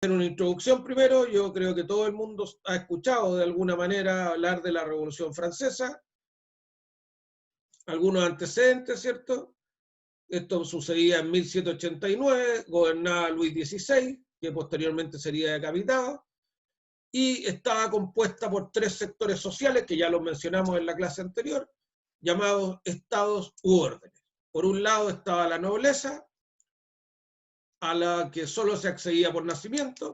hacer una introducción primero. Yo creo que todo el mundo ha escuchado de alguna manera hablar de la Revolución Francesa, algunos antecedentes, ¿cierto? Esto sucedía en 1789, gobernaba Luis XVI, que posteriormente sería decapitado, y estaba compuesta por tres sectores sociales, que ya los mencionamos en la clase anterior, llamados estados u órdenes. Por un lado estaba la nobleza, a la que solo se accedía por nacimiento,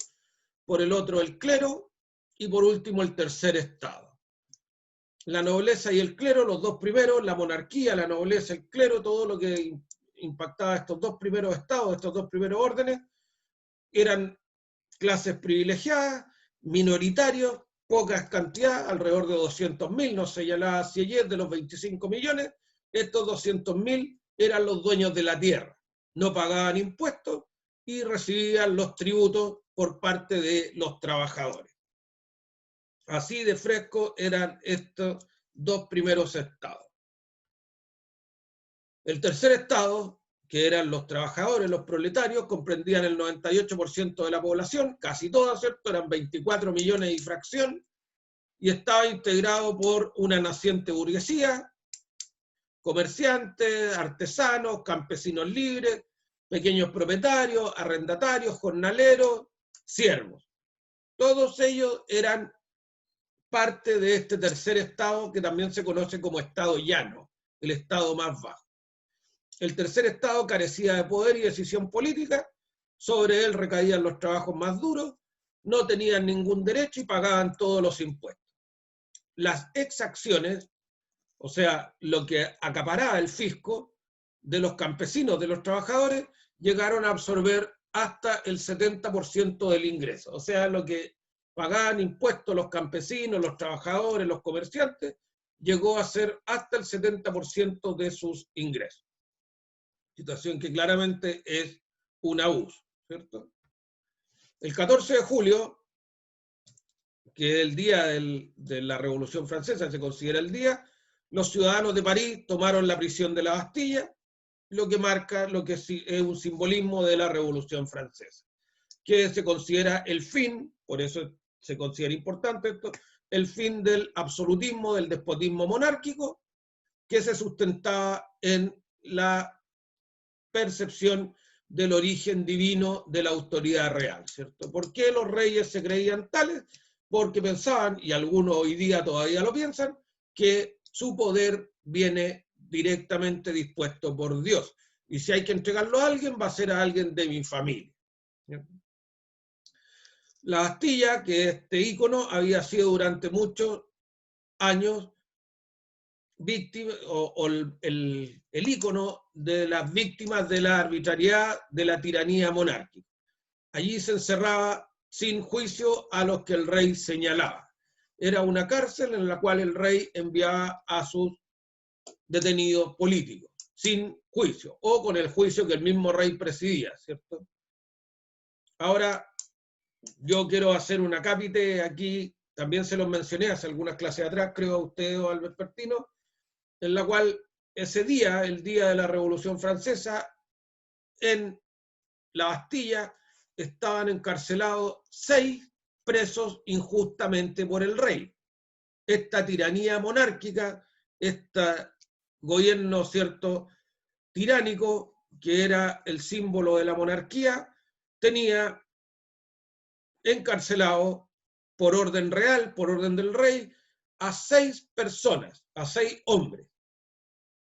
por el otro el clero, y por último el tercer estado. La nobleza y el clero, los dos primeros, la monarquía, la nobleza, el clero, todo lo que impactaba estos dos primeros estados, estos dos primeros órdenes, eran clases privilegiadas, minoritarios, pocas cantidades, alrededor de 200.000, nos señalaba Sieyès de los 25 millones, estos 200.000 eran los dueños de la tierra, no pagaban impuestos y recibían los tributos por parte de los trabajadores. Así de fresco eran estos dos primeros estados. El tercer estado, que eran los trabajadores, los proletarios, comprendían el 98% de la población, casi toda, ¿cierto? Eran 24 millones y fracción, y estaba integrado por una naciente burguesía, comerciantes, artesanos, campesinos libres, pequeños propietarios, arrendatarios, jornaleros, siervos. Todos ellos eran parte de este tercer estado que también se conoce como estado llano, el estado más bajo. El tercer estado carecía de poder y decisión política, sobre él recaían los trabajos más duros, no tenían ningún derecho y pagaban todos los impuestos. Las exacciones, o sea, lo que acaparaba el fisco de los campesinos, de los trabajadores, llegaron a absorber hasta el 70% del ingreso. O sea, lo que pagaban impuestos los campesinos, los trabajadores, los comerciantes, llegó a ser hasta el 70% de sus ingresos. Situación que claramente es un abuso, ¿cierto? El 14 de julio, que es el día de la Revolución Francesa, se considera el día, los ciudadanos de París tomaron la prisión de la Bastilla, lo que marca lo que es un simbolismo de la Revolución Francesa, que se considera el fin, por eso se considera importante esto, el fin del absolutismo, del despotismo monárquico, que se sustentaba en la percepción del origen divino de la autoridad real, ¿cierto? ¿Por qué los reyes se creían tales? Porque pensaban, y algunos hoy día todavía lo piensan, que su poder viene directamente dispuesto por Dios. Y si hay que entregarlo a alguien, va a ser a alguien de mi familia. ¿Cierto? La Bastilla, que este ícono había sido durante muchos años víctima, o el ícono de las víctimas de la arbitrariedad, de la tiranía monárquica. Allí se encerraba sin juicio a los que el rey señalaba. Era una cárcel en la cual el rey enviaba a sus detenidos políticos, sin juicio, o con el juicio que el mismo rey presidía, ¿cierto? Ahora, yo quiero hacer una cápite aquí, también se los mencioné hace algunas clases atrás, creo a usted o al vespertino, en la cual ese día, el día de la Revolución Francesa, en la Bastilla estaban encarcelados 6 presos injustamente por el rey. Esta tiranía monárquica, este gobierno, ¿cierto?, tiránico, que era el símbolo de la monarquía, tenía encarcelado por orden real, por orden del rey, a 6 personas, a 6 hombres,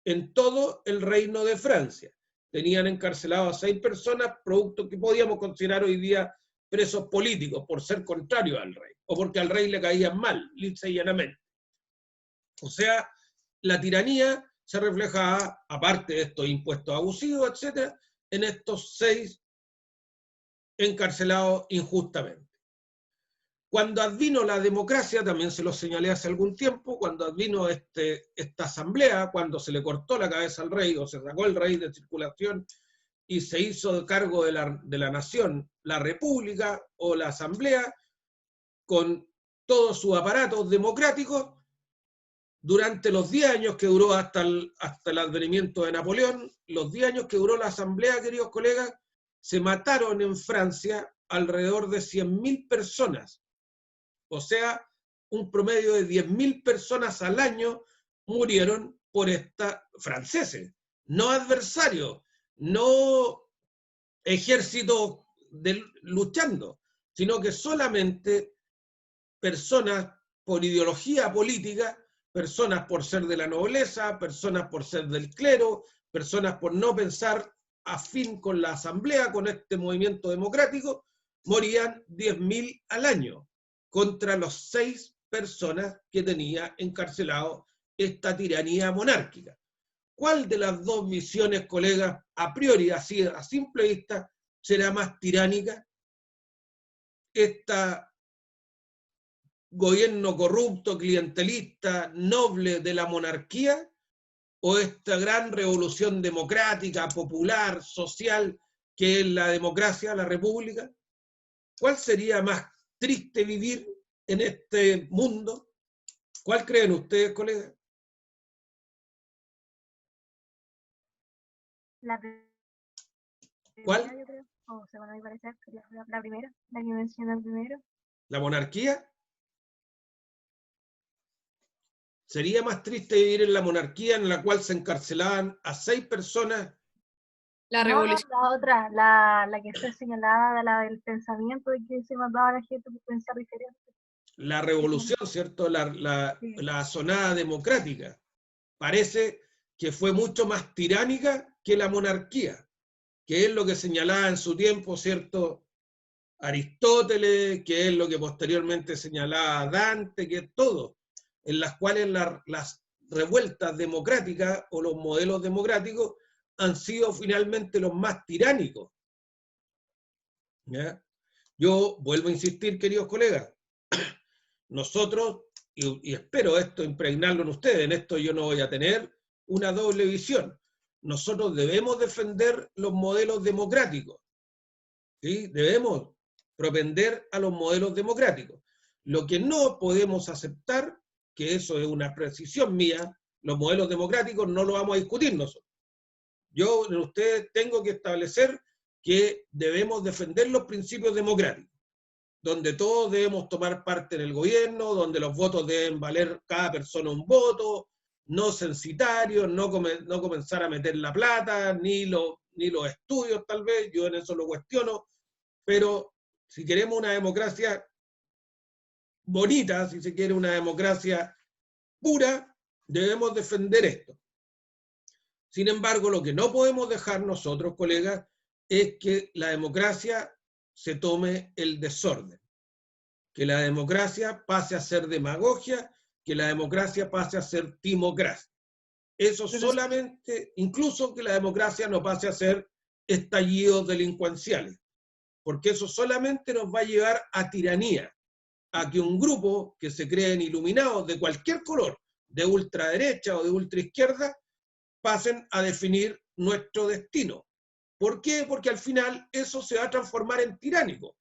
en todo el reino de Francia. Tenían encarcelado a 6 personas, producto que podíamos considerar hoy día presos políticos, por ser contrarios al rey, o porque al rey le caían mal, lisa y llanamente. O sea, la tiranía se reflejaba, aparte de estos impuestos abusivos, etcétera, en estos 6 encarcelados injustamente. Cuando advino la democracia, también se lo señalé hace algún tiempo, cuando advino esta asamblea, cuando se le cortó la cabeza al rey, o se sacó el rey de circulación y se hizo cargo de la nación, la república o la asamblea, con todos sus aparatos democráticos, durante los 10 años que duró hasta el advenimiento de Napoleón, los 10 años que duró la asamblea, queridos colegas, se mataron en Francia alrededor de 100.000 personas. O sea, un promedio de 10.000 personas al año murieron por franceses, no adversarios, no ejércitos luchando, sino que solamente personas por ideología política, personas por ser de la nobleza, personas por ser del clero, personas por no pensar afín con la asamblea, con este movimiento democrático, morían 10.000 al año contra los 6 personas que tenía encarcelado esta tiranía monárquica. ¿Cuál de las dos visiones, colegas, a priori, así a simple vista, será más tiránica? Esta gobierno corrupto, clientelista, noble de la monarquía, o esta gran revolución democrática, popular, social, que es la democracia, la república? ¿Cuál sería más triste vivir en este mundo? ¿Cuál creen ustedes, colegas? La primera, ¿Cuál? yo creo, o según a mi parecer, sería la primera, la que mencioné primero. ¿La monarquía? ¿Sería más triste vivir en la monarquía en la cual se encarcelaban a 6 personas? La No, revolución. la otra, la que fue señalada, la del pensamiento, de que se mataba a la gente por pensar diferente. La revolución, ¿cierto? Sí. La sonada democrática. Parece que fue mucho más tiránica que la monarquía, que es lo que señalaba en su tiempo, ¿cierto? Aristóteles, que es lo que posteriormente señalaba Dante, que es todo, en las cuales las revueltas democráticas o los modelos democráticos han sido finalmente los más tiránicos. ¿Ya? Yo vuelvo a insistir, queridos colegas, nosotros, y espero esto impregnarlo en ustedes, en esto yo no voy a tener una doble visión. Nosotros debemos defender los modelos democráticos, ¿sí? Debemos propender a los modelos democráticos. Lo que no podemos aceptar, que eso es una precisión mía, los modelos democráticos no lo vamos a discutir nosotros. Yo en ustedes tengo que establecer que debemos defender los principios democráticos, donde todos debemos tomar parte en el gobierno, donde los votos deben valer cada persona un voto, no censitarios, no comenzar a meter la plata, ni los estudios tal vez, yo en eso lo cuestiono, pero si queremos una democracia bonita, si se quiere una democracia pura, debemos defender esto. Sin embargo, lo que no podemos dejar nosotros, colegas, es que la democracia se tome el desorden, que la democracia pase a ser demagogia, que la democracia pase a ser timocracia. Eso solamente, incluso que la democracia no pase a ser estallidos delincuenciales, porque eso solamente nos va a llevar a tiranía, a que un grupo que se creen iluminados de cualquier color, de ultraderecha o de ultraizquierda, pasen a definir nuestro destino. ¿Por qué? Porque al final eso se va a transformar en tiránico.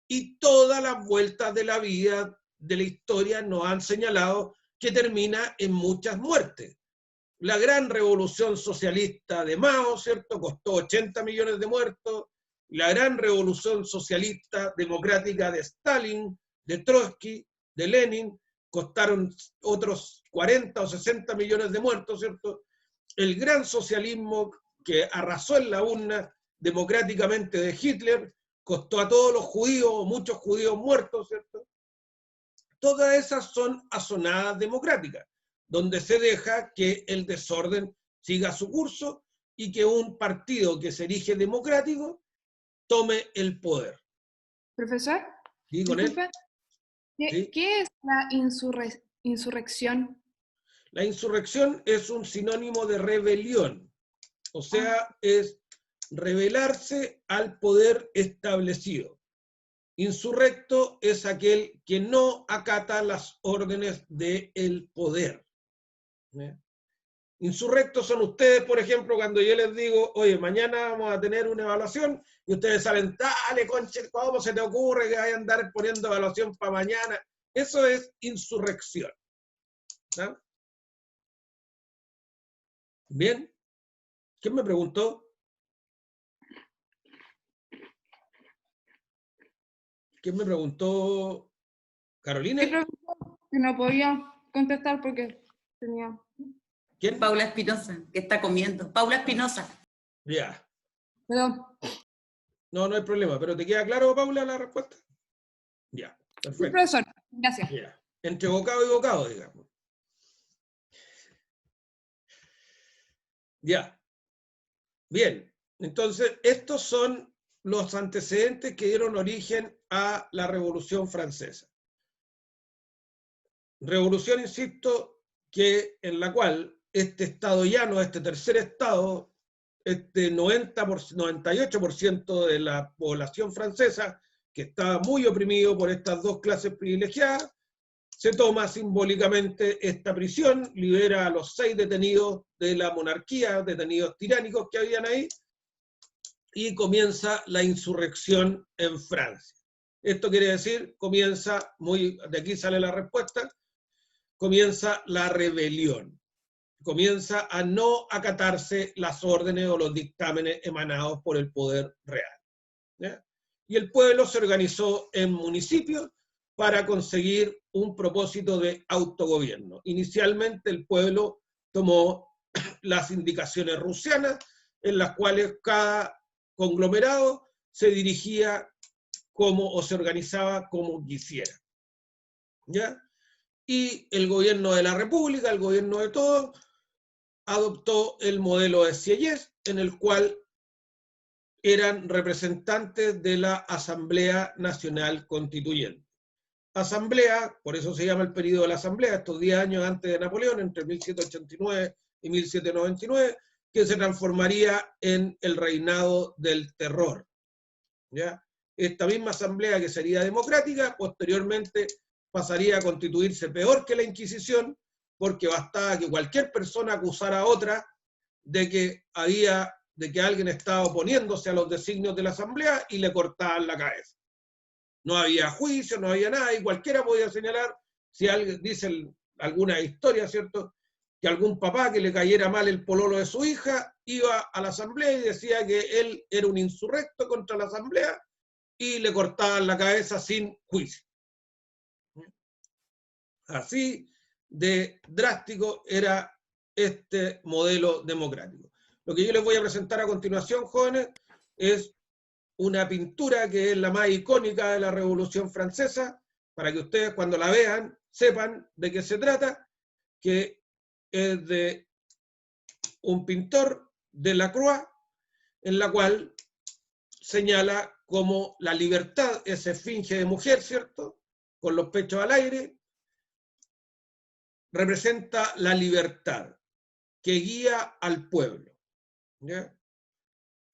Y todas las vueltas de la vida, de la historia, nos han señalado que termina en muchas muertes. La gran revolución socialista de Mao, ¿cierto?, costó 80 millones de muertos. La gran revolución socialista democrática de Stalin, de Trotsky, de Lenin, costaron otros 40 o 60 millones de muertos, ¿cierto? El gran socialismo que arrasó en la urna democráticamente de Hitler costó a todos los judíos, muchos judíos muertos, ¿cierto? Todas esas son asonadas democráticas, donde se deja que el desorden siga su curso y que un partido que se erige democrático tome el poder. Profesor, ¿Sí, con él? ¿Sí? ¿Qué es la insurrección? La insurrección es un sinónimo de rebelión, o sea, es rebelarse al poder establecido. Insurrecto es aquel que no acata las órdenes del poder. Insurrectos son ustedes, por ejemplo, cuando yo les digo, oye, mañana vamos a tener una evaluación, y ustedes salen, dale, conche, ¿cómo se te ocurre que vayan a andar poniendo evaluación para mañana? Eso es insurrección. ¿Sí? Bien. ¿Quién me preguntó? ¿Quién me preguntó? ¿Carolina? Sí, profesor, que no podía contestar porque tenía... ¿Quién? Paula Espinosa, que está comiendo. Paula Espinosa. Ya. Perdón. No hay problema. ¿Pero te queda claro, Paula, la respuesta? Ya, Sí, perfecto. profesor, gracias. Ya. Entre bocado y bocado, digamos. Ya. Bien. Entonces, estos son los antecedentes que dieron origen a la Revolución Francesa. Revolución, insisto, que en la cual este Estado llano, este tercer Estado, este 98% de la población francesa, que estaba muy oprimido por estas dos clases privilegiadas, se toma simbólicamente esta prisión, libera a los 6 detenidos de la monarquía, detenidos tiránicos que habían ahí, y comienza la insurrección en Francia. Esto quiere decir, comienza, de aquí sale la respuesta, comienza la rebelión. Comienza a no acatarse las órdenes o los dictámenes emanados por el poder real. ¿Ya? Y el pueblo se organizó en municipios para conseguir un propósito de autogobierno. Inicialmente el pueblo tomó las indicaciones rusianas, en las cuales cada conglomerado se dirigía o se organizaba como quisiera. ¿Ya? Y el gobierno de la República, el gobierno de todos, adoptó el modelo de Sieyès, en el cual eran representantes de la Asamblea Nacional Constituyente. Asamblea, por eso se llama el periodo de la Asamblea, estos 10 años antes de Napoleón, entre 1789 y 1799, que se transformaría en el reinado del terror. ¿Ya? Esta misma Asamblea, que sería democrática, posteriormente pasaría a constituirse peor que la Inquisición, porque bastaba que cualquier persona acusara a otra de que alguien estaba oponiéndose a los designios de la Asamblea y le cortaban la cabeza. No había juicio, no había nada, y cualquiera podía señalar, si alguien dice alguna historia, ¿cierto?, que algún papá que le cayera mal el pololo de su hija iba a la Asamblea y decía que él era un insurrecto contra la Asamblea y le cortaban la cabeza sin juicio. Así de drástico era este modelo democrático. Lo que yo les voy a presentar a continuación, jóvenes, es una pintura que es la más icónica de la Revolución Francesa, para que ustedes cuando la vean sepan de qué se trata, que es de un pintor, Delacroix, en la cual señala como la libertad, esa esfinge de mujer, ¿cierto?, con los pechos al aire, representa la libertad que guía al pueblo. ¿Ya?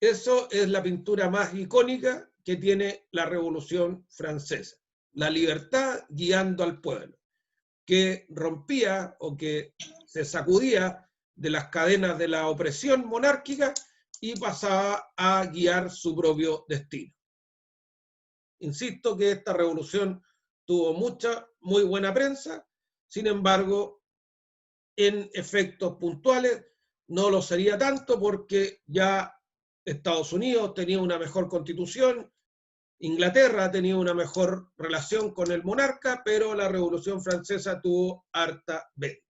Eso es la pintura más icónica que tiene la Revolución Francesa. La libertad guiando al pueblo, que rompía o que se sacudía de las cadenas de la opresión monárquica y pasaba a guiar su propio destino. Insisto que esta revolución tuvo muy buena prensa, sin embargo, en efectos puntuales no lo sería tanto porque ya Estados Unidos tenía una mejor constitución, Inglaterra tenía una mejor relación con el monarca, pero la Revolución Francesa tuvo harta venta.